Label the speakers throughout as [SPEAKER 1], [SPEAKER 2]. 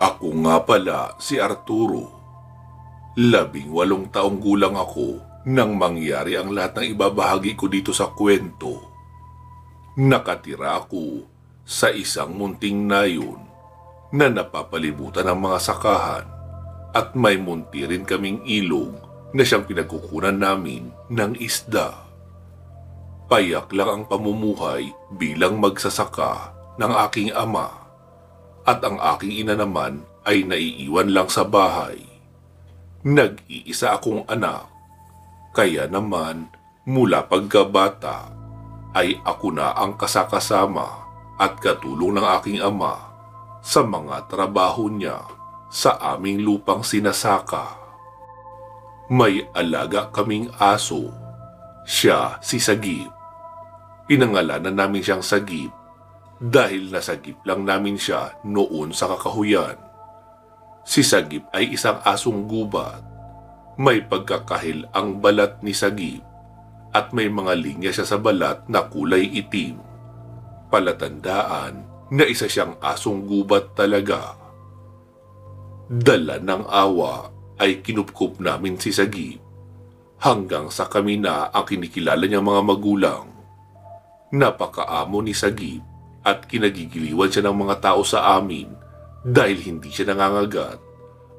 [SPEAKER 1] Ako nga pala si Arturo. 18 taong gulang ako nang mangyari ang lahat ng ibabahagi ko dito sa kwento. Nakatira ako sa isang munting nayon na napapalibutan ng mga sakahan at may munti rin kaming ilog na siyang pinagkukunan namin ng isda. Payak lang ang pamumuhay bilang magsasaka ng aking ama at ang aking ina naman ay naiiwan lang sa bahay. Nag-iisa akong anak, kaya naman mula pagkabata ay ako na ang kasakasama at katulong ng aking ama sa mga trabaho niya sa aming lupang sinasaka. May alaga kaming aso, siya si Sagip. Pinangalanan namin siyang Sagip dahil nasagip lang namin siya noon sa kakahuyan. Si Sagip ay isang asong gubat. May pagkakahil ang balat ni Sagip at may mga linya siya sa balat na kulay itim. Palatandaan na isa siyang asong gubat talaga. Dala ng awa ay kinupkup namin si Sagip hanggang sa kami na ang kinikilala niyang mga magulang. Napakaamo ni Sagip at kinagigiliwan siya ng mga tao sa amin dahil hindi siya nangangagat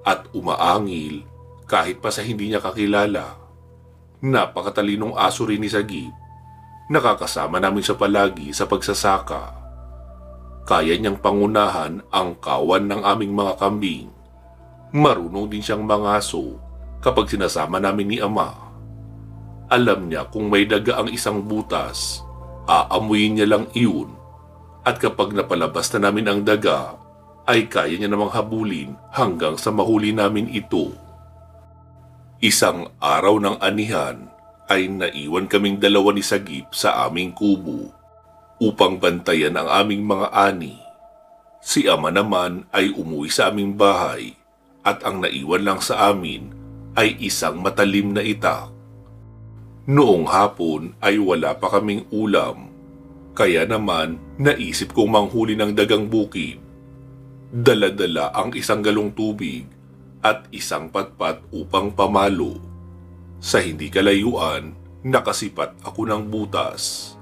[SPEAKER 1] at umaangil kahit pa sa hindi niya kakilala. Napakatalinong aso rin ni Sagip. Nakakasama namin siya palagi sa pagsasaka. Kaya niyang pangunahan ang kawan ng aming mga kambing. Marunong din siyang mangaso kapag sinasama namin ni ama. Alam niya kung may daga ang isang butas, aamuyin niya lang iyon. At kapag napalabas na namin ang daga, ay kaya niya namang habulin hanggang sa mahuli namin ito. Isang araw ng anihan ay naiwan kaming dalawa ni Sagip sa aming kubo upang bantayan ang aming mga ani. Si ama naman ay umuwi sa aming bahay at ang naiwan lang sa amin ay isang matalim na itak. Noong hapon ay wala pa kaming ulam, kaya naman naisip kong manghuli ng dagang bukid. Dala-dala ang isang galong tubig at isang patpat upang pamalo. Sa hindi kalayuan, nakasipat ako ng butas.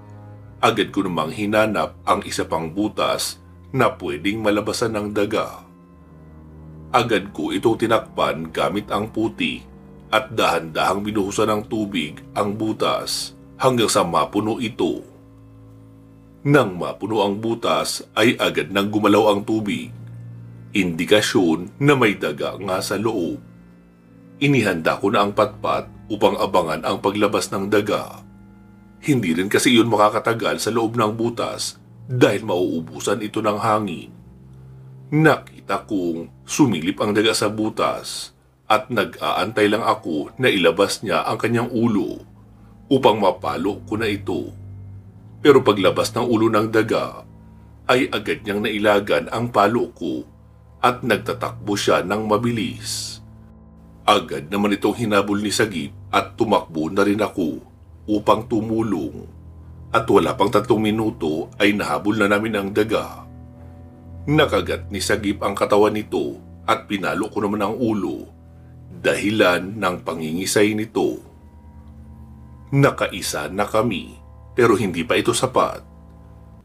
[SPEAKER 1] Agad ko namang hinanap ang isa pang butas na pwedeng malabasan ng daga. Agad ko ito tinakpan gamit ang puti at dahan-dahang binuhusan ng tubig ang butas hanggang sa mapuno ito. Nang mapuno ang butas ay agad nang gumalaw ang tubig. Indikasyon na may daga nga sa loob. Inihanda ko na ang patpat upang abangan ang paglabas ng daga. Hindi rin kasi iyon makakatagal sa loob ng butas dahil mauubusan ito ng hangin. Nakita kong sumilip ang daga sa butas at nag-aantay lang ako na ilabas niya ang kanyang ulo upang mapalo ko na ito. Pero paglabas ng ulo ng daga ay agad niyang nailagan ang palo ko at nagtatakbo siya ng mabilis. Agad naman itong hinabol ni Sagip at tumakbo na rin ako upang tumulong. At wala pang 3 minuto ay nahabol na namin ang daga. Nakagat ni Sagip ang katawan nito at pinalo ko naman ang ulo, dahilan ng pangingisay nito. Nakaisa na kami pero hindi pa ito sapat.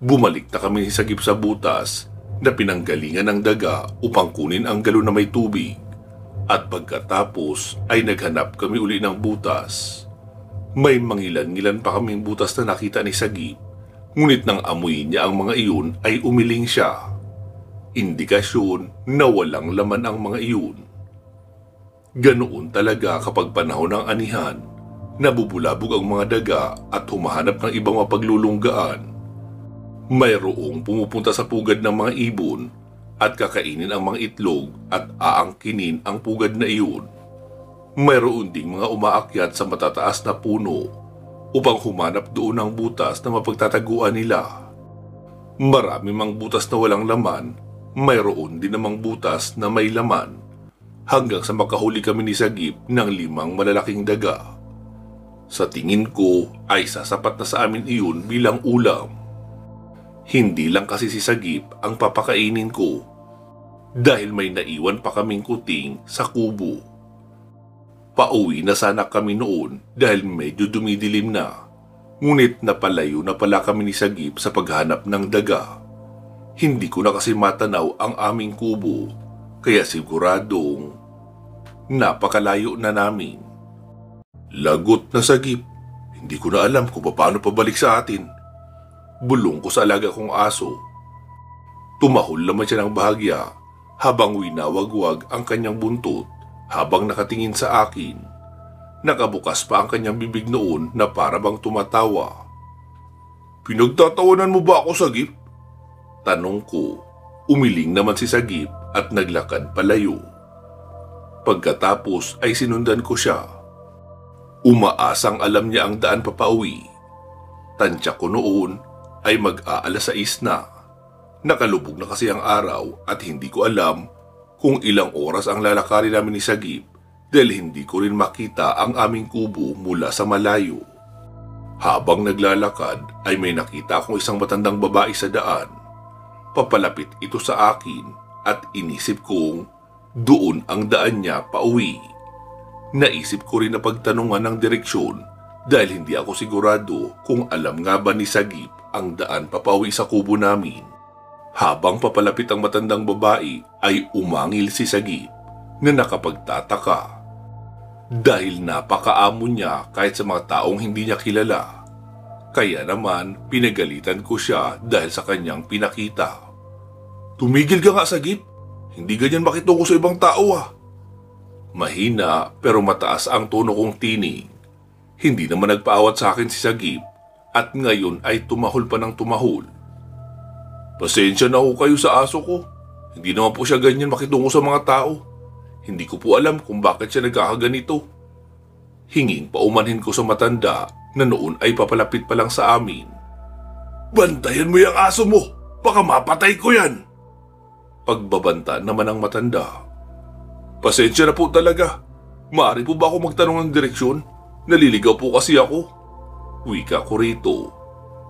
[SPEAKER 1] Bumalik na kami ni Sagip sa butas na pinanggalingan ng daga upang kunin ang galon na may tubig at pagkatapos ay naghanap kami uli ng butas. May mangilan-ngilan pa kaming butas na nakita ni Sagip, ngunit nang amuyin niya ang mga iyon ay umiling siya. Indikasyon na walang laman ang mga iyon. Ganoon talaga kapag panahon ng anihan, nabubulabog ang mga daga at humahanap ng ibang mapaglulunggaan. Mayroong pumupunta sa pugad ng mga ibon at kakainin ang mga itlog at aangkinin ang pugad na iyon. Mayroon ding mga umaakyat sa matataas na puno upang humanap doon ng butas na mapagtataguan nila. Marami mang butas na walang laman, mayroon din namang butas na may laman, hanggang sa makahuli kami ni Sagip ng 5 malalaking daga. Sa tingin ko ay sasapat na sa amin iyon bilang ulam. Hindi lang kasi si Sagip ang papakainin ko. dahil may naiwan pa kaming kuting sa kubo. Pauwi na sana kami noon dahil medyo dumidilim na, ngunit napalayo na pala kami ni Sagip sa paghanap ng daga. Hindi ko na kasi matanaw ang aming kubo, kaya siguradong napakalayo na namin. Lagot na Sagip, hindi ko na alam kung paano pabalik sa atin. Bulong ko sa alaga kong aso. Tumahol naman siya ng bahagya habang winawagwag ang kanyang buntot habang nakatingin sa akin. Nakabukas pa ang kanyang bibig noon na para bang tumatawa. Pinagtatawanan mo ba ako, Sagip? Tanong ko. Umiling naman si Sagip at naglakad palayo. Pagkatapos ay sinundan ko siya. Umaasang alam niya ang daan papauwi. Tansya ko noon ay mag-aalas 6 na. Nakalubog na kasi ang araw at hindi ko alam kung ilang oras ang lalakarin namin ni Sagip dahil hindi ko rin makita ang aming kubo mula sa malayo. Habang naglalakad ay may nakita akong isang matandang babae sa daan. Papalapit ito sa akin at inisip kong doon ang daan niya pauwi. Naisip ko rin na pagtanungan ng direksyon dahil hindi ako sigurado kung alam nga ba ni Sagip ang daan papauwi sa kubo namin. Habang papalapit ang matandang babae ay umangil si Sagip na nakapagtataka. Dahil napakaamo niya kahit sa mga taong hindi niya kilala. Kaya naman pinagalitan ko siya dahil sa kanyang pinakita. Tumigil ka nga Sagip, hindi ganyan makitungo sa ibang tao ah. Mahina pero mataas ang tono kong tinig. Hindi naman nagpaawat sa akin si Sagip at ngayon ay tumahol pa ng tumahol. Pasensya na ho kayo sa aso ko. Hindi naman po siya ganyan makitungo sa mga tao. Hindi ko po alam kung bakit siya nagkakaganito. Hinging paumanhin ko sa matanda na noon ay papalapit pa lang sa amin. Bantayan mo yung aso mo! Baka mapatay ko yan! Pagbabanta naman ang matanda. Pasensya na po talaga. Maaari po ba ako magtanong ng direksyon? Naliligaw po kasi ako. Wika ko rito.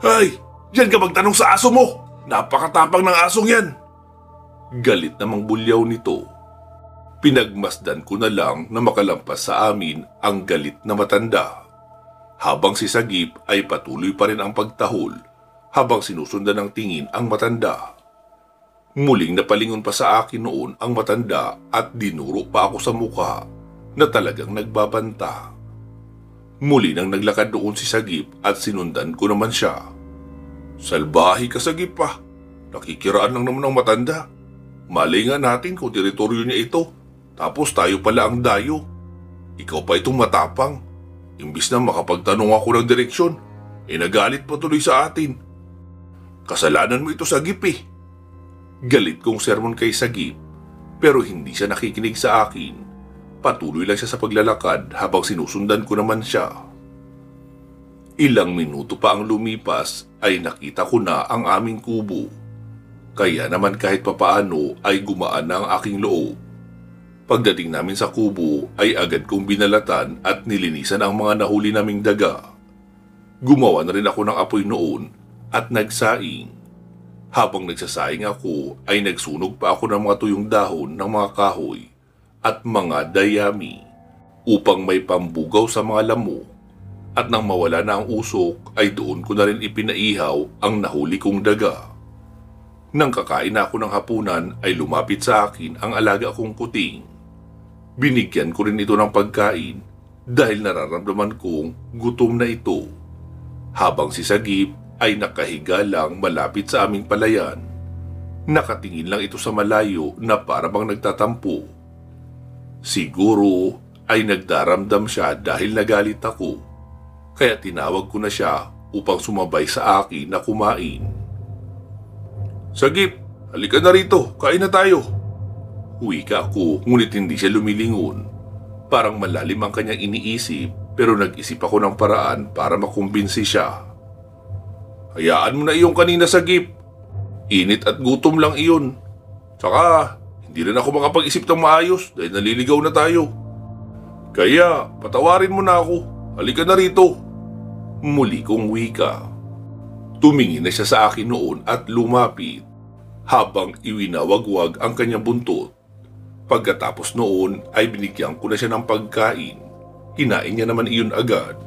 [SPEAKER 1] Hay! Diyan ka magtanong sa aso mo! Napakatapang ng asong yan! Galit namang bulyaw nito. Pinagmasdan ko na lang na makalampas sa amin ang galit na matanda. Habang si Sagip ay patuloy pa rin ang pagtahol habang sinusundan ng tingin ang matanda. Muling napalingon pa sa akin noon ang matanda at dinuro pa ako sa mukha na talagang nagbabanta. Muli nang naglakad doon si Sagip at sinundan ko naman siya. Salbahe ka Sagip pa. Nakikiraan lang naman ang matanda. Malay nga natin kung teritoryo niya ito. Tapos tayo pala ang dayo. Ikaw pa itong matapang. Imbis na makapagtanong ako ng direksyon, nagalit pa tuloy sa atin. Kasalanan mo ito Sagip eh. Galit kong sermon kay Sagip, pero hindi siya nakikinig sa akin. Patuloy lang siya sa paglalakad habang sinusundan ko naman siya. Ilang minuto pa ang lumipas ay nakita ko na ang aming kubo. Kaya naman kahit papaano ay gumaan na ang aking loob. Pagdating namin sa kubo ay agad kong binalatan at nilinisan ang mga nahuli naming daga. Gumawa na rin ako ng apoy noon at nagsaing. Habang nagsasaing ako ay nagsunog pa ako ng mga tuyong dahon ng mga kahoy at mga dayami upang may pambugaw sa mga lamok. At nang mawala na ang usok ay doon ko na rin ipinaihaw ang nahuli kong daga. Nang kakain ako ng hapunan ay lumapit sa akin ang alaga kong kuting. Binigyan ko rin ito ng pagkain dahil nararamdaman kong gutom na ito. Habang si Sagip ay nakahiga lang malapit sa aming palayan. Nakatingin lang ito sa malayo na para bang nagtatampo. Siguro ay nagdaramdam siya dahil nagalit ako. Kaya tinawag ko na siya upang sumabay sa akin na kumain. Sagip, halika na rito, kain na tayo. Wika ako ngunit hindi siya lumilingon. Parang malalim ang kanyang iniisip pero nag-isip ako ng paraan para makumbinsi siya. Hayaan mo na iyong kanina Sagip. Init at gutom lang iyon. Tsaka hindi rin ako makapag-isip ng maayos dahil naliligaw na tayo. Kaya patawarin mo na ako, halika na rito. Muli kong wika. Tumingin na siya sa akin noon at lumapit. habang iwinawagwag ang kanyang buntot. Pagkatapos noon ay binigyan ko na siya ng pagkain. Kinain niya naman iyon agad.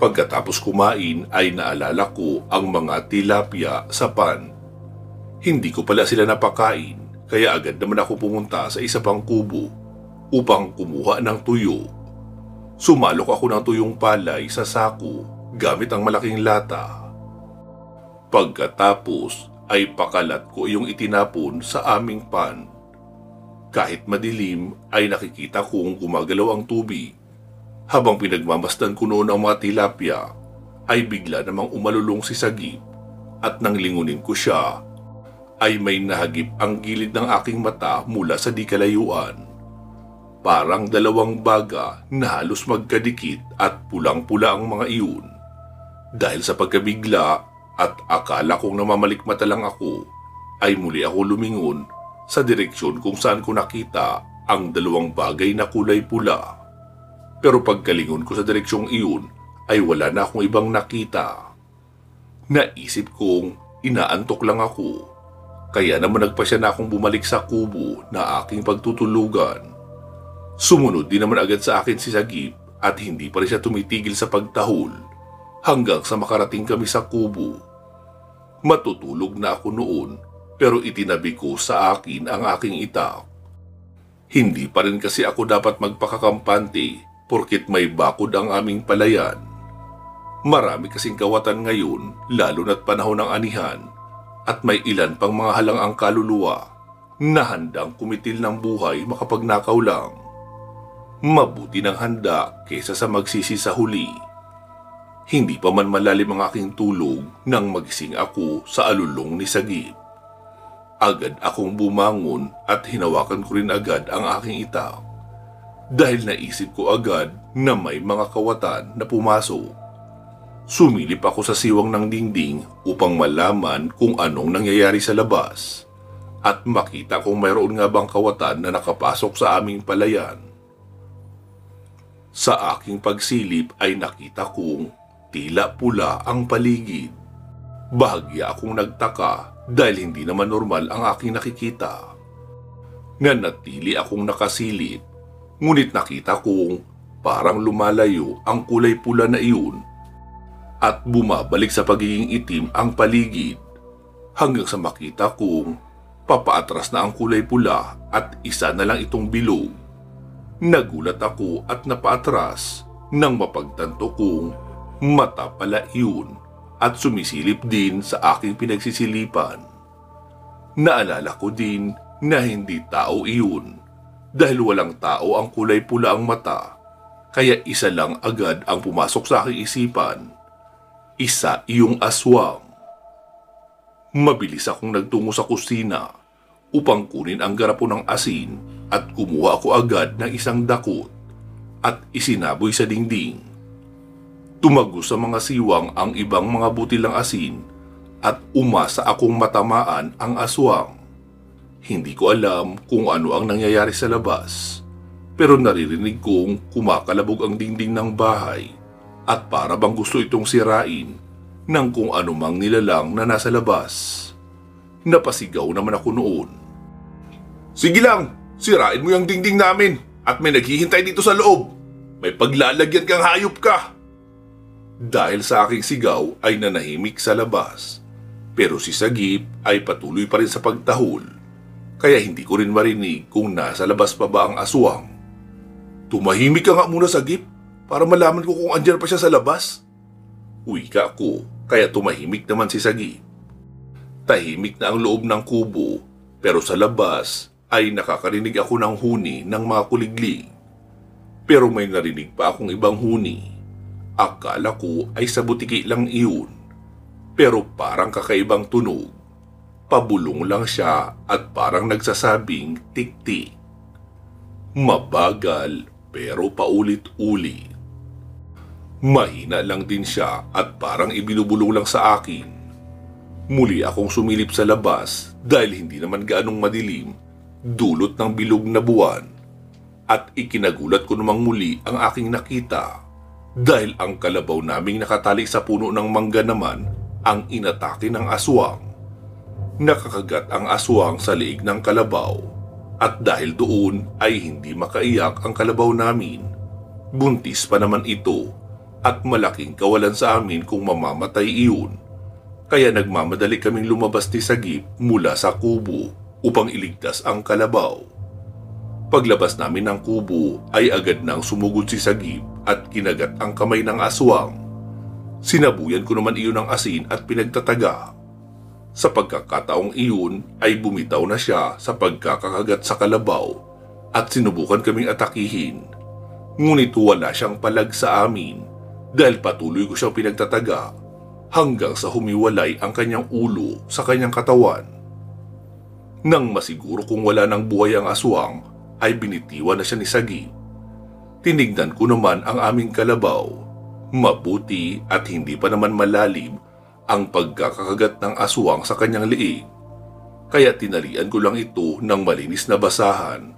[SPEAKER 1] Pagkatapos kumain ay naalala ko ang mga tilapia sa pan. Hindi ko pala sila napakain, kaya agad naman ako pumunta sa isa pang kubo upang kumuha ng tuyo. Sumalok ako ng tuyong palay sa sako gamit ang malaking lata. Pagkatapos ay pakalat ko yung itinapon sa aming pan. Kahit madilim ay nakikita kong gumagalaw ang tubig. Habang pinagmamasdan ko noon ang mga tilapia, ay bigla namang umalulong si Sagip at nang lingunin ko siya, ay may nahagip ang gilid ng aking mata mula sa di kalayuan. Parang dalawang baga na halos magkadikit at pulang-pula ang mga iyon. Dahil sa pagkabigla at akala kong namamalikmata lang ako, ay muli ako lumingon sa direksyon kung saan ko nakita ang dalawang bagay na kulay pula. Pero pagkalingon ko sa direksyong iyon ay wala na akong ibang nakita. Naisip kong inaantok lang ako, kaya naman nagpasya na akong bumalik sa kubo na aking pagtutulugan. Sumunod din naman agad sa akin si Sagip at hindi pa rin siya tumitigil sa pagtahol hanggang sa makarating kami sa kubo. Matutulog na ako noon, pero itinabi ko sa akin ang aking itak. Hindi pa rin kasi ako dapat magpakakampante porkit may bakod ang aming palayan. Marami kasing kawatan ngayon, lalo na't panahon ng anihan, at may ilan pang mga halangang kaluluwa na handang kumitil ng buhay makapagnakaw lang. Mabuti ng handa kaysa sa magsisi sa huli. Hindi pa man malalim ang aking tulog nang magising ako sa alulong ni Sagip. Agad akong bumangon at hinawakan ko rin agad ang aking itak dahil naisip ko agad na may mga kawatan na pumasok. Sumilip ako sa siwang ng dingding upang malaman kung anong nangyayari sa labas at makita kung mayroon nga bang kawatan na nakapasok sa aming palayan. Sa aking pagsilip ay nakita kong tila pula ang paligid. Bahagya akong nagtaka dahil hindi naman normal ang aking nakikita. Nanatili akong nakasilip, ngunit nakita kong parang lumalayo ang kulay pula na iyon at bumabalik sa pagiging itim ang paligid hanggang sa makita kong papaatras na ang kulay pula at isa na lang itong bilog. Nagulat ako at napaatras nang mapagtanto kong mata pala iyon at sumisilip din sa aking pinagsisilipan. Naalala ko din na hindi tao iyon dahil walang tao ang kulay pula ang mata, kaya isa lang agad ang pumasok sa aking isipan. Isa iyong aswang. Mabilis akong nagtungo sa kusina upang kunin ang garapon ng asin at kumuha ako agad ng isang dakot at isinaboy sa dingding. Tumagos sa mga siwang ang ibang mga butil ng asin at umasa akong matamaan ang aswang. Hindi ko alam kung ano ang nangyayari sa labas, pero naririnig kong kumakalabog ang dingding ng bahay at para bang gusto itong sirain ng kung anumang nilalang na nasa labas. Napasigaw naman ako noon. Sige lang, sirain mo yung dingding namin at may naghihintay dito sa loob. May paglalagyan kang hayop ka. Dahil sa aking sigaw ay nanahimik sa labas, pero si Sagip ay patuloy pa rin sa pagtahol, kaya hindi ko rin marinig kung nasa labas pa ba ang aswang. Tumahimik ka nga muna, Sagip, para malaman ko kung andyan pa siya sa labas. Wika ko, kaya tumahimik naman si Sagip. Tahimik na ang loob ng kubo, pero sa labas ay nakakarinig ako ng huni ng mga kuliglig. Pero may narinig pa akong ibang huni. Akala ko ay sa butiki lang iyon, pero parang kakaibang tunog. Pabulong lang siya at parang nagsasabing tik-tik. Mabagal pero paulit-ulit. Mahina lang din siya at parang ibinubulong lang sa akin. Muli akong sumilip sa labas dahil hindi naman gaanong madilim, dulot ng bilog na buwan. At ikinagulat ko namang muli ang aking nakita. Dahil ang kalabaw naming nakatali sa puno ng mangga naman ang inatake ng aswang. Nakakagat ang aswang sa liig ng kalabaw at dahil doon ay hindi makaiyak ang kalabaw namin. Buntis pa naman ito at malaking kawalan sa amin kung mamamatay iyon. Kaya nagmamadali kaming lumabas ni Sagip mula sa kubo upang iligtas ang kalabaw. Paglabas namin ng kubo ay agad nang sumugod si Sagip at kinagat ang kamay ng aswang. Sinabuyan ko naman iyon ng asin at pinagtataga. Sa pagkakataong iyon ay bumitaw na siya sa pagkakagat sa kalabaw at sinubukan kaming atakihin. Ngunit wala siyang palag sa amin dahil patuloy ko siyang pinagtataga hanggang sa humiwalay ang kanyang ulo sa kanyang katawan. Nang masiguro kung wala ng buhay ang aswang ay binitiwan na siya ni Sagip. Tinignan ko naman ang aming kalabaw. Mabuti at hindi pa naman malalim ang pagkakagat ng aswang sa kanyang liig. Kaya tinalian ko lang ito ng malinis na basahan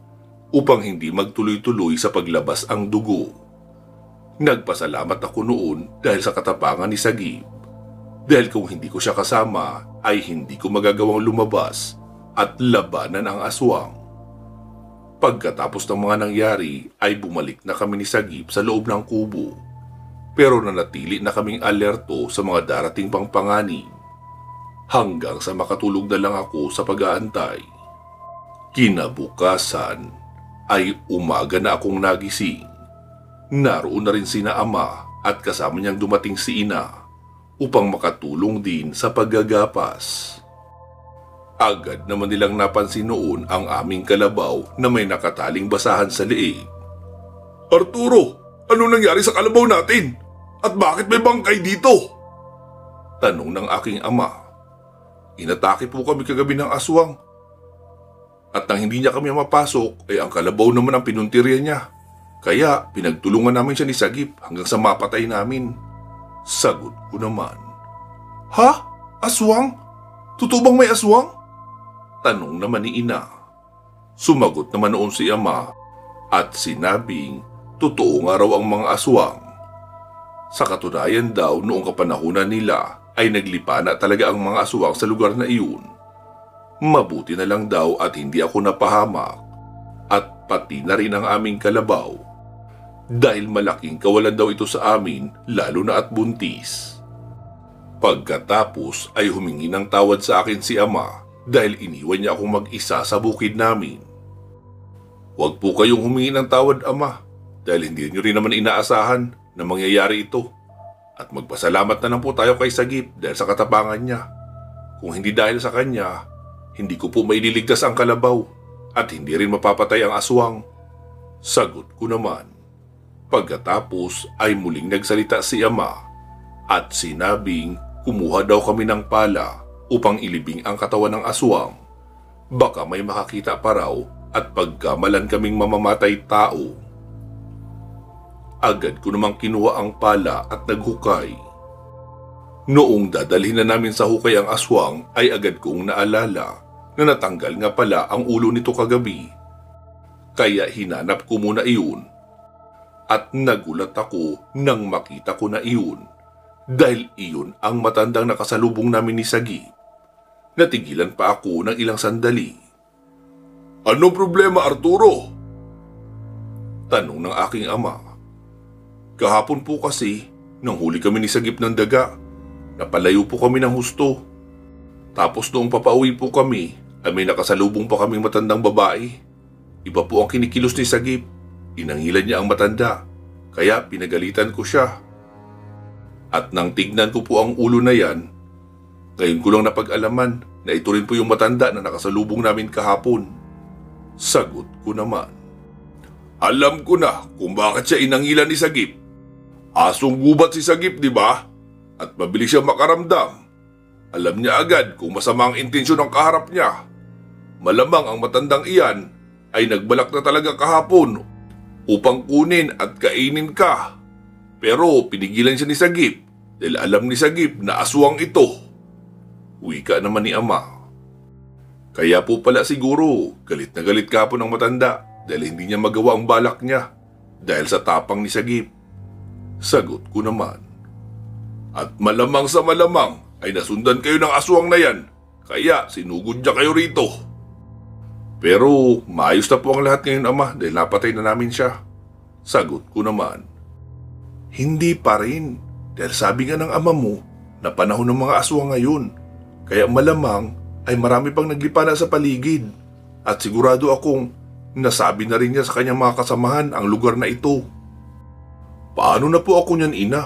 [SPEAKER 1] upang hindi magtuloy-tuloy sa paglabas ang dugo. Nagpasalamat ako noon dahil sa katapangan ni Sagip. Dahil kung hindi ko siya kasama ay hindi ko magagawang lumabas at labanan ang aswang. Pagkatapos ng mga nangyari ay bumalik na kami ni Sagip sa loob ng kubo. Pero nanatili na kaming alerto sa mga darating pang panganib hanggang sa makatulog na lang ako sa pag-aantay. Kinabukasan ay umaga na akong nagising. Naroon na rin sina ama at kasama niyang dumating si ina upang makatulong din sa paggagapas. Agad naman nilang napansin noon ang aming kalabaw na may nakataling basahan sa liig. "Arturo, ano nangyari sa kalabaw natin? At bakit may bangkay dito?" Tanong ng aking ama. "Inatake po kami kagabi ng aswang. At nang hindi niya kami mapasok, ay ang kalabaw naman ang pinuntirya niya. Kaya pinagtulungan namin siya ni Sagip hanggang sa mapatay namin." Sagot ko naman. "Ha? Aswang? Totoo bang may aswang?" Tanong naman ni ina. Sumagot naman noon si ama at sinabing totoo nga raw ang mga aswang. Sa katunayan daw noong kapanahunan nila ay naglipa na talaga ang mga aswang sa lugar na iyon. Mabuti na lang daw at hindi ako napahamak at pati na rin ang aming kalabaw. Dahil malaking kawalan daw ito sa amin lalo na at buntis. Pagkatapos ay humingi ng tawad sa akin si ama dahil iniwan niya akong mag-isa sa bukid namin. "Huwag po kayong humingi ng tawad, ama, dahil hindi niyo rin naman inaasahan na mangyayari ito. At magpasalamat na lang po tayo kay Sagip dahil sa katapangan niya. Kung hindi dahil sa kanya, hindi ko po maililigtas ang kalabaw at hindi rin mapapatay ang aswang." Sagot ko naman. Pagkatapos ay muling nagsalita si ama at sinabing kumuha daw kami ng pala upang ilibing ang katawan ng aswang. Baka may makakita pa raw at pagkamalan kaming mamamatay tao. Agad ko namang kinuha ang pala at naghukay. Noong dadalhin na namin sa hukay ang aswang ay agad kong naalala na natanggal nga pala ang ulo nito kagabi. Kaya hinanap ko muna iyon at nagulat ako nang makita ko na iyon dahil iyon ang matandang nakasalubong namin ni Sagip. Natigilan pa ako ng ilang sandali. "Anong problema, Arturo?" Tanong ng aking ama. "Kahapon po kasi, nang huli kami ni Sagip ng daga, napalayo po kami ng husto. Tapos noong papauwi po kami, ay may nakasalubong pa kaming matandang babae. Iba po ang kinikilos ni Sagip. Inangilan niya ang matanda, kaya pinagalitan ko siya. At nang tignan ko po ang ulo na yan, ngayon ko lang napag-alaman na ito rin po yung matanda na nakasalubong namin kahapon." Sagot ko naman. "Alam ko na kung bakit siya inangilan ni Sagip. Asong gubat si Sagip, di ba? At mabilis siya makaramdam. Alam niya agad kung masama ang intensyon ng kaharap niya. Malamang ang matandang iyan ay nagbalak na talaga kahapon upang kunin at kainin ka. Pero pinigilan siya ni Sagip dahil alam ni Sagip na aswang ito." Wika naman ni ama. "Kaya po pala siguro galit na galit kahapon ng matanda dahil hindi niya magawa ang balak niya dahil sa tapang ni Sagip." Sagot ko naman. "At malamang sa malamang ay nasundan kayo ng aswang na yan Kaya sinugod niya kayo rito. Pero maayos na po ang lahat ngayon, Ama, dahil napatay na namin siya. Sagot ko naman. Hindi pa rin, dahil sabi nga ng ama mo na panahon ng mga aswang ngayon. Kaya malamang ay marami pang naglipana sa paligid. At sigurado akong nasabi na rin niya sa kanyang mga kasamahan ang lugar na ito. Paano na po ako niyan, Ina?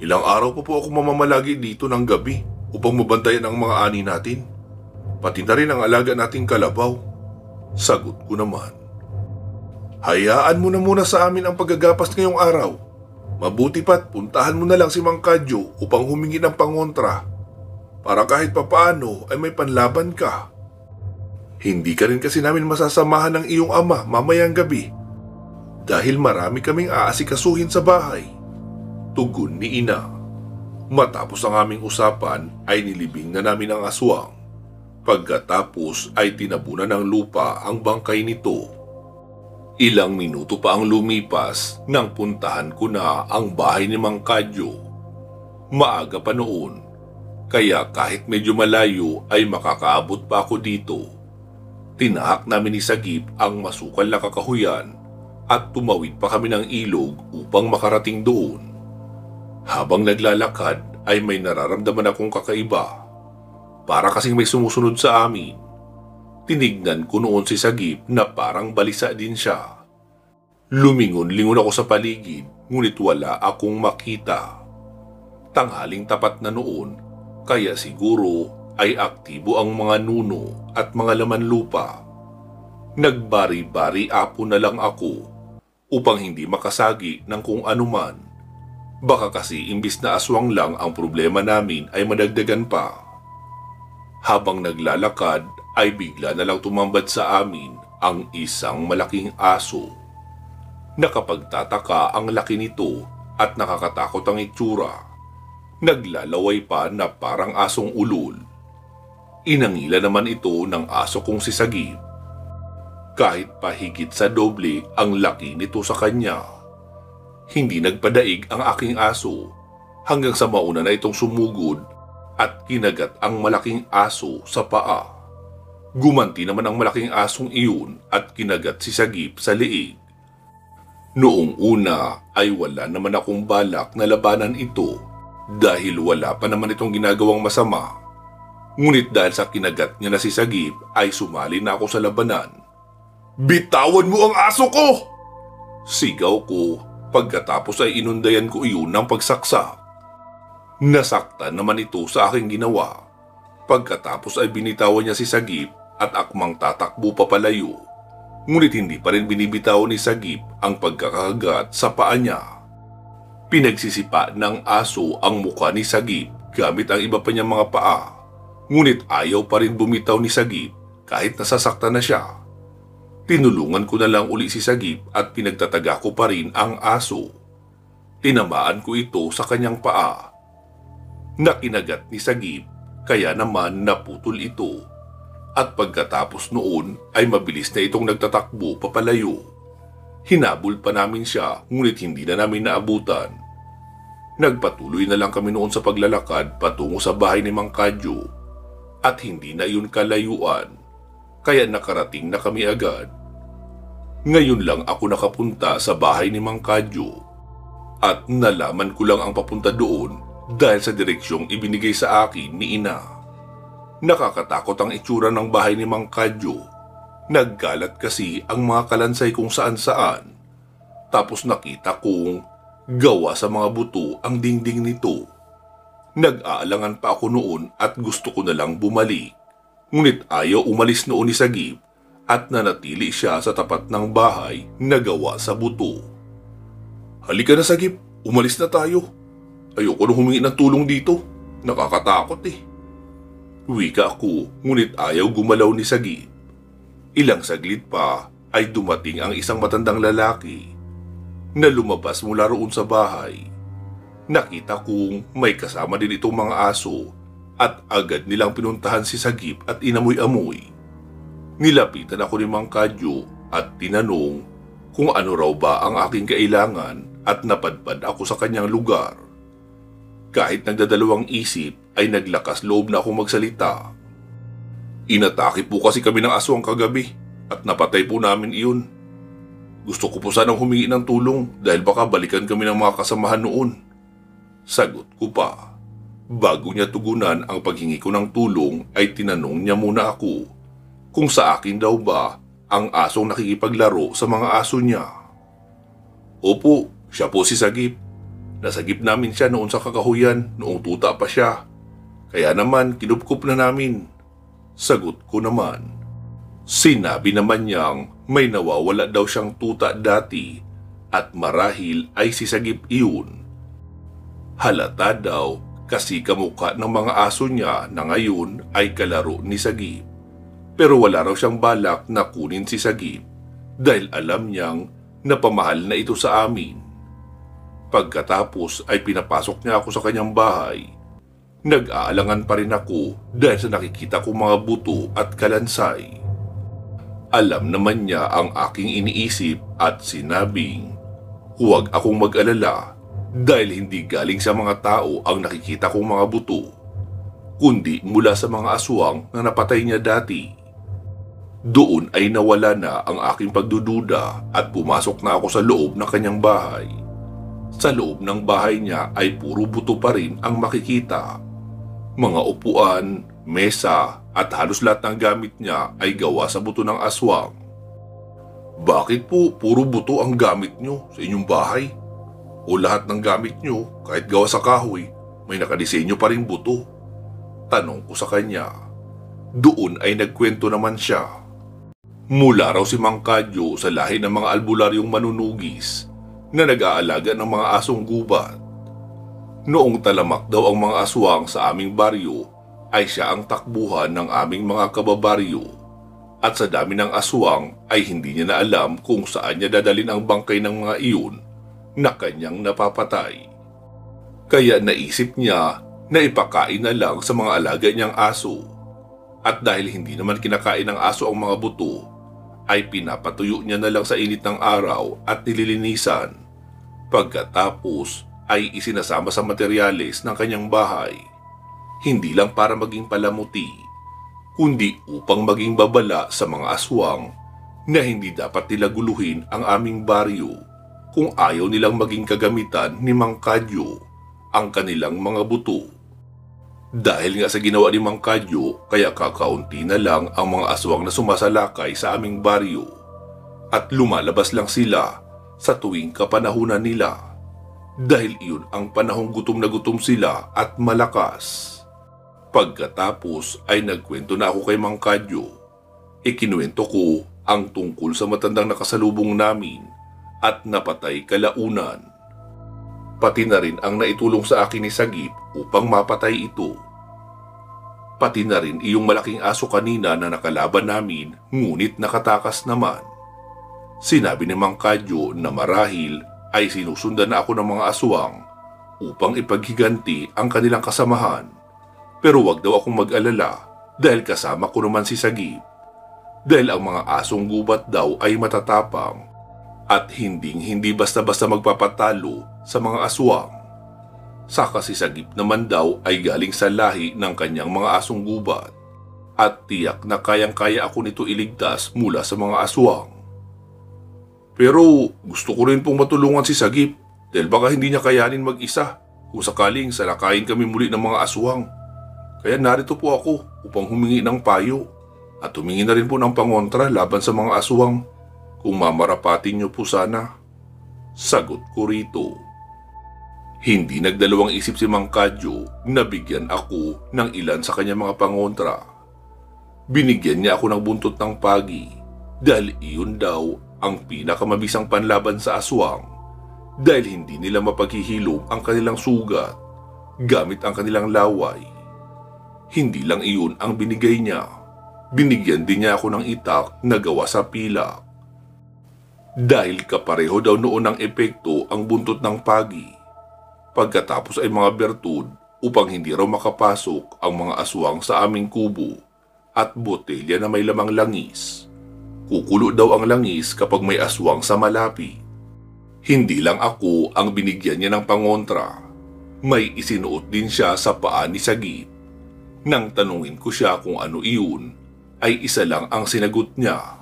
[SPEAKER 1] Ilang araw pa po ako mamamalagi dito ng gabi upang mabantayan ang mga ani natin. Pati na rin ang alaga nating kalabaw. Sagot ko naman. Hayaan mo na muna sa amin ang paggagapas ngayong araw. Mabuti pa't puntahan mo na lang si Mang Kadyo upang humingi ng pangontra. Para kahit papaano ay may panlaban ka. Hindi ka rin kasi namin masasamahan ng iyong ama mamayang gabi. Dahil marami kaming aasikasuhin sa bahay. Tugon ni Ina. Matapos ang aming usapan ay nilibing na namin ang aswang. Pagkatapos ay tinabunan ng lupa ang bangkay nito. Ilang minuto pa ang lumipas nang puntahan ko na ang bahay ni Mang Kadyo. Maaga pa noon, kaya kahit medyo malayo ay makakaabot pa ako dito. Tinahak namin ni Sagip ang masukal na kakahuyan at tumawid pa kami ng ilog upang makarating doon. Habang naglalakad ay may nararamdaman akong kakaiba. Para kasing may sumusunod sa amin. Tinignan ko noon si Sagip na parang balisa din siya. Lumingon-lingon ako sa paligid, ngunit wala akong makita. Tanghaling tapat na noon, kaya siguro ay aktibo ang mga nuno at mga laman lupa. Nagbari-bari apo na lang ako upang hindi makasagi ng kung anuman. Baka kasi imbis na aswang lang ang problema namin ay madagdagan pa. Habang naglalakad ay bigla na lang tumambad sa amin ang isang malaking aso. Nakapagtataka ang laki nito at nakakatakot ang itsura. Naglalaway pa na parang asong ulol. Inangila naman ito ng aso kong si Sagip. Kahit pa higit sa doble ang laki nito sa kanya. Hindi nagpadaig ang aking aso hanggang sa mauna na itong sumugod at kinagat ang malaking aso sa paa. Gumanti naman ang malaking asong iyon at kinagat si Sagip sa liig. Noong una ay wala naman akong balak na labanan ito dahil wala pa naman itong ginagawang masama. Ngunit dahil sa kinagat niya na si Sagip ay sumali na ako sa labanan. Bitawan mo ang aso ko! Sigaw ko pagkatapos ay inundayan ko iyon ng pagsaksak. Nasaktan naman ito sa aking ginawa. Pagkatapos ay binitawan niya si Sagip at akmang tatakbo papalayo. Ngunit hindi pa rin binibitawan ni Sagip ang pagkakagat sa paa niya. Pinagsisipa ng aso ang mukha ni Sagip gamit ang iba pa niyang mga paa. Ngunit ayaw pa rin bumitaw ni Sagip kahit nasasaktan na siya. Tinulungan ko na lang uli si Sagip at pinagtataga ko pa rin ang aso. Tinamaan ko ito sa kanyang paa. Nakinagat ni Sagip, kaya naman naputol ito. At pagkatapos noon ay mabilis na itong nagtatakbo papalayo. Hinabol pa namin siya ngunit hindi na namin naabutan. Nagpatuloy na lang kami noon sa paglalakad patungo sa bahay ni Mang Kadyo. At hindi na iyon kalayuan, kaya nakarating na kami agad. Ngayon lang ako nakapunta sa bahay ni Mang Kadyo. At nalaman ko lang ang papunta doon dahil sa direksyong ibinigay sa akin ni Ina. Nakakatakot ang itsura ng bahay ni Mang Kadyo. Naggalat kasi ang mga kalansay kung saan-saan. Tapos nakita kong gawa sa mga buto ang dingding nito. Nag-aalangan pa ako noon at gusto ko na lang bumalik. Ngunit ayaw umalis noon ni Sagip at nanatili siya sa tapat ng bahay na gawa sa buto. Halika na Sagip, umalis na tayo. Ayoko nang humingi ng tulong dito. Nakakatakot eh. Wika ako, ngunit ayaw gumalaw ni Sagip. Ilang saglit pa ay dumating ang isang matandang lalaki na lumabas mula roon sa bahay. Nakita kong may kasama din itong mga aso at agad nilang pinuntahan si Sagip at inamoy-amoy. Nilapitan ako ni Mang Kadyo at tinanong kung ano raw ba ang aking kailangan at napadpad ako sa kanyang lugar. Kahit nagdadalawang isip ay naglakas loob na akong magsalita. Inatake po kasi kami ng aswang kagabi at napatay po namin iyon. Gusto ko po sanang humingi ng tulong dahil baka balikan kami ng mga kasamahan noon. Sagot ko pa. Bago niya tugunan ang paghingi ko ng tulong ay tinanong niya muna ako kung sa akin daw ba ang asong nakikipaglaro sa mga aso niya. Opo, siya po si Sagip. Nasagip namin siya noon sa kakahuyan noong tuta pa siya. Kaya naman kinupkup na namin. Sagot ko naman. Sinabi naman niyang may nawawala daw siyang tuta dati at marahil ay si Sagip iyon. Halata daw kasi kamukha ng mga aso niya na ngayon ay kalaro ni Sagip. Pero wala raw siyang balak na kunin si Sagip dahil alam niyang napamahal na ito sa amin. Pagkatapos ay pinapasok niya ako sa kanyang bahay. Nag-aalangan pa rin ako dahil sa nakikita kong mga buto at kalansay. Alam naman niya ang aking iniisip at sinabing, huwag akong mag-alala dahil hindi galing sa mga tao ang nakikita kong mga buto, kundi mula sa mga aswang na napatay niya dati. Doon ay nawala na ang aking pagdududa at pumasok na ako sa loob ng kanyang bahay. Sa loob ng bahay niya ay puro buto pa rin ang makikita. Mga upuan, mesa at halos lahat ng gamit niya ay gawa sa buto ng aswang. Bakit po puro buto ang gamit niyo sa inyong bahay? O lahat ng gamit niyo kahit gawa sa kahoy may nakadisenyo pa rin buto? Tanong ko sa kanya. Doon ay nagkwento naman siya. Mula raw si Mang Kadyo sa lahi ng mga albularyong manunugis na nag-aalaga ng mga asong gubat. Noong talamak daw ang mga aswang sa aming baryo ay siya ang takbuhan ng aming mga kababaryo at sa dami ng aswang ay hindi niya na alam kung saan niya dadalhin ang bangkay ng mga iyon na kanyang napapatay. Kaya naisip niya na ipakain na lang sa mga alaga niyang aso. At dahil hindi naman kinakain ng aso ang mga buto, ay pinapatuyo niya na lang sa init ng araw at nililinisan. Pagkatapos ay isinasama sa materyales ng kanyang bahay. Hindi lang para maging palamuti, kundi upang maging babala sa mga aswang na hindi dapat nila guluhin ang aming baryo kung ayaw nilang maging kagamitan ni Mang Kadyo ang kanilang mga buto. Dahil nga sa ginawa ni Mang Kadyo, kaya kakaunti na lang ang mga aswang na sumasalakay sa aming baryo at lumalabas lang sila sa tuwing kapanahunan nila dahil iyon ang panahong gutom na gutom sila at malakas. Pagkatapos ay nagkwento na ako kay Mang Kadyo. Ikinuwento ko ang tungkol sa matandang nakasalubong namin at napatay kalaunan. Pati na rin ang naitulong sa akin ni Sagip upang mapatay ito. Pati na rin iyong malaking aso kanina na nakalaban namin ngunit nakatakas naman. Sinabi ni Mang Kadyo na marahil ay sinusundan na ako ng mga aswang upang ipaghiganti ang kanilang kasamahan. Pero wag daw akong mag-alala dahil kasama ko naman si Sagip. Dahil ang mga asong gubat daw ay matatapang at hindi basta-basta magpapatalo sa mga aswang. Saka si Sagip naman daw ay galing sa lahi ng kanyang mga asong gubat at tiyak na kayang-kaya ako nito iligtas mula sa mga aswang. Pero gusto ko rin pong matulungan si Sagip dahil baka hindi niya kayanin mag-isa kung sakaling salakayin kami muli ng mga aswang. Kaya narito po ako upang humingi ng payo at humingi na rin po ng pangontra laban sa mga aswang kung mamarapatin niyo po sana. Sagot ko rito. Hindi nagdalawang isip si Mang Kadyo na bigyan ako ng ilan sa kanyang mga pangontra. Binigyan niya ako ng buntot ng pagi dahil iyon daw ang pinakamabisang panlaban sa aswang dahil hindi nila mapaghihilom ang kanilang sugat gamit ang kanilang laway. Hindi lang iyon ang binigay niya. Binigyan din niya ako ng itak na gawa sa pilak. Dahil kapareho daw noon ng epekto ang buntot ng pagi. Pagkatapos ay mga bertud upang hindi raw makapasok ang mga aswang sa aming kubo at botelya na may lamang langis. Kukulo daw ang langis kapag may aswang sa malapit. Hindi lang ako ang binigyan niya ng pangontra. May isinuot din siya sa paa ni Sagip. Nang tanungin ko siya kung ano iyon, ay isa lang ang sinagot niya.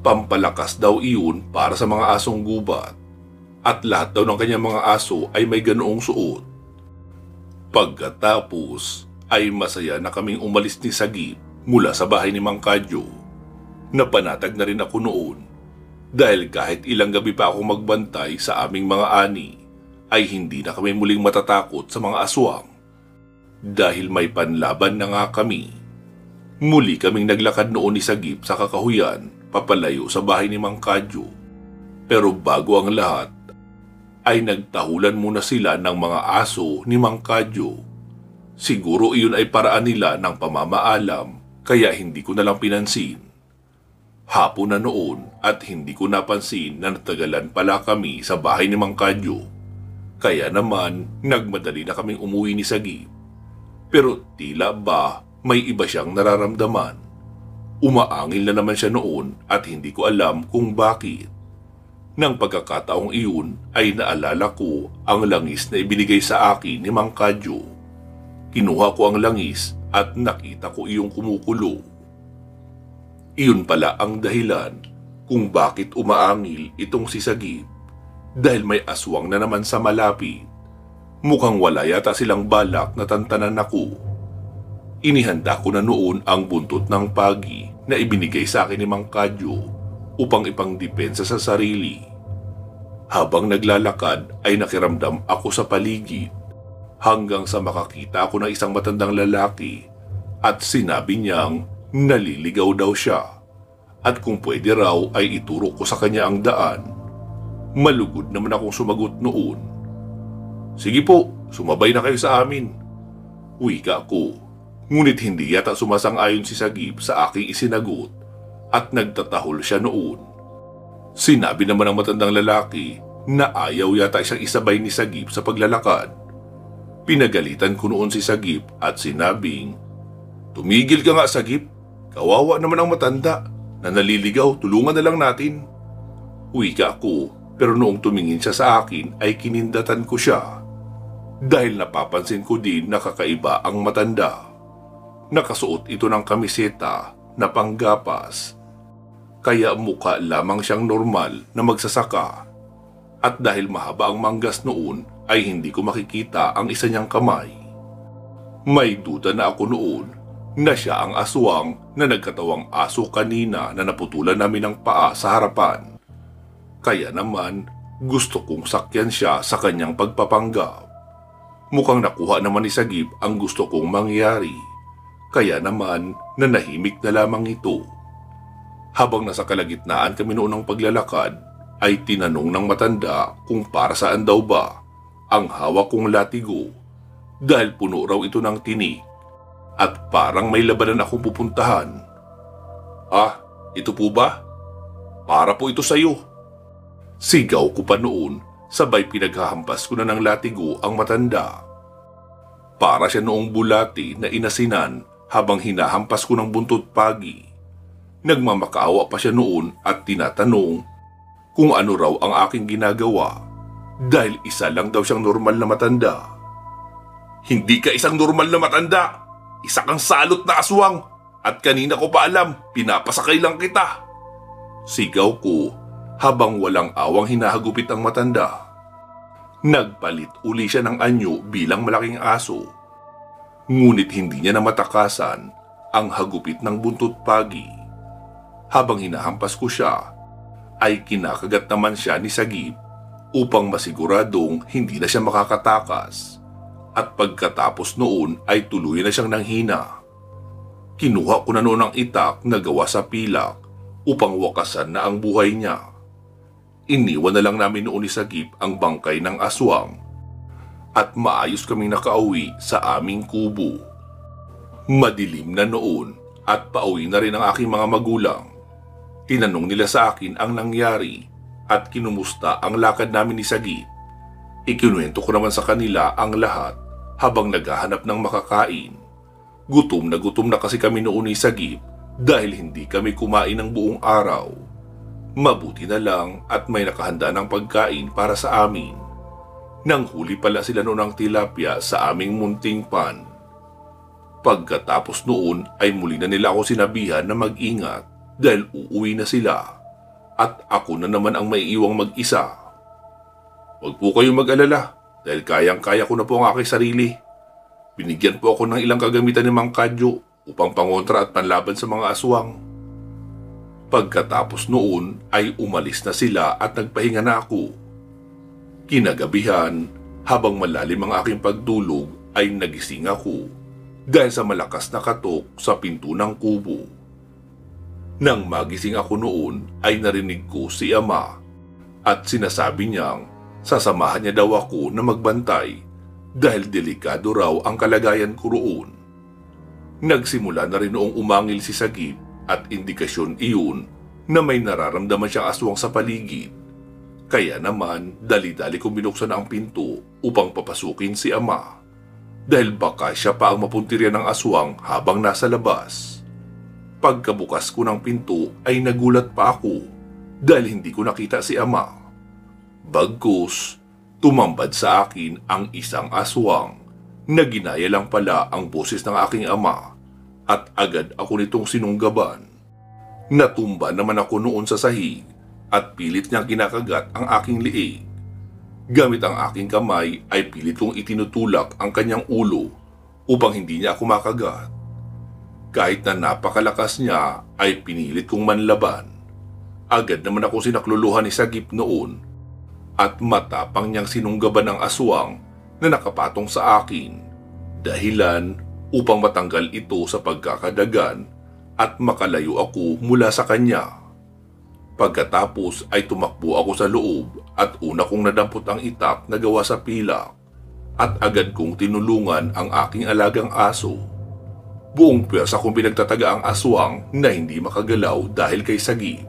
[SPEAKER 1] Pampalakas daw iyon para sa mga asong gubat at lahat daw ng kanyang mga aso ay may ganoong suot. Pagkatapos ay masaya na kaming umalis ni Sagip mula sa bahay ni Mang Kadyo. Napanatag na rin ako noon dahil kahit ilang gabi pa ako magbantay sa aming mga ani ay hindi na kami muling matatakot sa mga aswang dahil may panlaban na nga kami. Muli kaming naglakad noon ni Sagip sa kakahuyan papalayo sa bahay ni Mang Kadyo. Pero bago ang lahat ay nagtahulan muna sila ng mga aso ni Mang Kadyo. Siguro iyon ay paraan nila ng pamamaalam kaya hindi ko na lang pinansin. Hapon na noon at hindi ko napansin na natagalan pala kami sa bahay ni Mang Kadyo. Kaya naman nagmadali na kaming umuwi ni Sagip. Pero tila ba may iba siyang nararamdaman. Umaangil na naman siya noon at hindi ko alam kung bakit. Nang pagkakataong iyon ay naalala ko ang langis na ibinigay sa akin ni Mang Kadyo. Kinuha ko ang langis at nakita ko iyong kumukulo. Iyon pala ang dahilan kung bakit umaangil itong si Sagip dahil may aswang na naman sa malapit. Mukhang wala yata silang balak na tantanan ako. Inihanda ko na noon ang buntot ng pagi na ibinigay sa akin ni Mang Kadyo upang ipangdepensa sa sarili. Habang naglalakad ay nakiramdam ako sa paligid hanggang sa makakita ako ng isang matandang lalaki at sinabi niyang naliligaw daw siya at kung pwede raw ay ituro ko sa kanya ang daan. Malugod naman akong sumagot noon. Sige po, sumabay na kayo sa amin. Wika ko, ngunit hindi yata sumasang-ayon si Sagip sa aking isinagot at nagtatahol siya noon. Sinabi naman ng matandang lalaki na ayaw yata siyang isabay ni Sagip sa paglalakad. Pinagalitan ko noon si Sagip at sinabing, "Tumigil ka nga, Sagip. Kawawa naman ang matanda na naliligaw, tulungan na lang natin." Wika ko, pero noong tumingin siya sa akin ay kinindatan ko siya. Dahil napapansin ko din na kakaiba ang matanda. Nakasuot ito ng kamiseta na panggapas. Kaya mukha lamang siyang normal na magsasaka. At dahil mahaba ang manggas noon ay hindi ko makikita ang isa niyang kamay. May duda na ako noon na siya ang aswang na nagkatawang aso kanina na naputulan namin ng paa sa harapan. Kaya naman gusto kong sakyan siya sa kanyang pagpapanggap. Mukhang nakuha naman ni Sagip ang gusto kong mangyari. Kaya naman nanahimik na lamang ito. Habang nasa kalagitnaan kami noon ng paglalakad, ay tinanong ng matanda kung para saan daw ba ang hawak kong latigo dahil puno raw ito ng tinik at parang may labanan akong pupuntahan. "Ah, ito po ba? Para po ito sa'yo." Sigaw ko pa noon, sabay pinaghahampas ko na ng latigo ang matanda. Para siya noong bulati na inasinan habang hinahampas ko ng buntot pagi. Nagmamakaawa pa siya noon at tinatanong kung ano raw ang aking ginagawa dahil isa lang daw siyang normal na matanda. "Hindi ka isang normal na matanda! Isa kang salot na aswang! At kanina ko pa alam, pinapasakay lang kita!" Sigaw ko habang walang awang hinahagupit ang matanda. Nagpalit uli siya ng anyo bilang malaking aso. Ngunit hindi niya na matakasan ang hagupit ng buntot pagi. Habang hinahampas ko siya, ay kinakagat naman siya ni Sagip upang masiguradong hindi na siya makakatakas. At pagkatapos noon ay tuluyan na siyang nanghina. Kinuha ko na noon ang itak na gawa sa pilak upang wakasan na ang buhay niya. Iniwan na lang namin noon ni Sagip ang bangkay ng aswang at maayos kaming nakauwi sa aming kubo. Madilim na noon at pauwi na rin ang aking mga magulang. Tinanong nila sa akin ang nangyari at kinumusta ang lakad namin ni Sagip. Ikinuwento ko naman sa kanila ang lahat habang naghahanap ng makakain. Gutom na kasi kami noon ni Sagip dahil hindi kami kumain ng buong araw. Mabuti na lang at may nakahanda ng pagkain para sa amin. Nang huli pala sila noon ng tilapia sa aming munting pan. Pagkatapos noon ay muli na nila ako sinabihan na mag-ingat dahil uuwi na sila at ako na naman ang maiiwang mag-isa. Huwag po kayong mag-alala dahil kayang-kaya ko na po ang aking sarili. Binigyan po ako ng ilang kagamitan ni Mang Kadyo upang pangontra at panlaban sa mga aswang. Pagkatapos noon ay umalis na sila at nagpahinga na ako. Kinagabihan, habang malalim ang aking pagtulog ay nagising ako dahil sa malakas na katok sa pinto ng kubo. Nang magising ako noon ay narinig ko si Ama at sinasabi niyang sasamahan niya daw ako na magbantay dahil delikado raw ang kalagayan ko roon. Nagsimula na rin noong umangil si Sagip at indikasyon iyon na may nararamdaman siyang aswang sa paligid. Kaya naman dali-dali kong binuksan ang pinto upang papasukin si Ama dahil baka siya pa ang mapuntirya ng aswang habang nasa labas. Pagkabukas ko ng pinto ay nagulat pa ako dahil hindi ko nakita si Ama. Bagkus, tumambad sa akin ang isang aswang na ginaya lang pala ang boses ng aking ama at agad ako nitong sinunggaban. Natumba naman ako noon sa sahig at pilit niyang kinakagat ang aking liig. Gamit ang aking kamay ay pilit kong itinutulak ang kanyang ulo upang hindi niya ako makagat. Kahit na napakalakas niya ay pinilit kong manlaban. Agad naman ako sinakluluhan ni Sagip noon at matapang niyang sinunggaban ang aswang na nakapatong sa akin, dahilan upang matanggal ito sa pagkakadagan at makalayo ako mula sa kanya. Pagkatapos ay tumakbo ako sa loob at una kong nadampot ang itak na gawa sa pilak at agad kong tinulungan ang aking alagang aso. Buong pwersa kong pinagtataga ang aswang na hindi makagalaw dahil kay Sagip.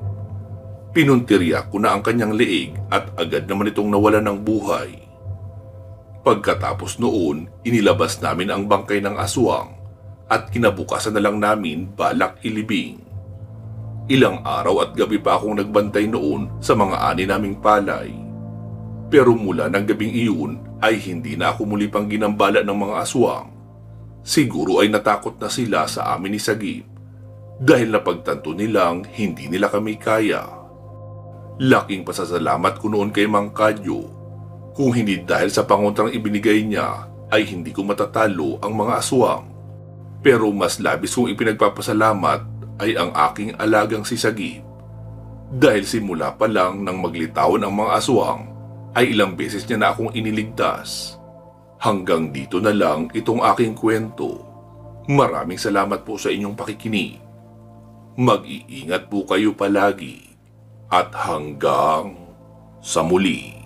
[SPEAKER 1] Pinuntirya ko na ang kanyang leeg at agad naman itong nawalan ng buhay. Pagkatapos noon, inilabas namin ang bangkay ng aswang at kinabukasan na lang namin balak ilibing. Ilang araw at gabi pa akong nagbantay noon sa mga ani naming palay. Pero mula ng gabing iyon ay hindi na ako muli pang ginambala ng mga aswang. Siguro ay natakot na sila sa amin ni Sagip dahil napagtanto nilang hindi nila kami kaya. Laking pasasalamat ko noon kay Mang Kadyo. Kung hindi dahil sa pangontrang ibinigay niya ay hindi ko matatalo ang mga aswang. Pero mas labis kong ipinagpapasalamat ay ang aking alagang si Sagip. Dahil simula pa lang nang maglitawan ang mga aswang ay ilang beses niya na akong iniligtas. Hanggang dito na lang itong aking kwento. Maraming salamat po sa inyong pakikinig. Mag-iingat po kayo palagi at hanggang sa muli.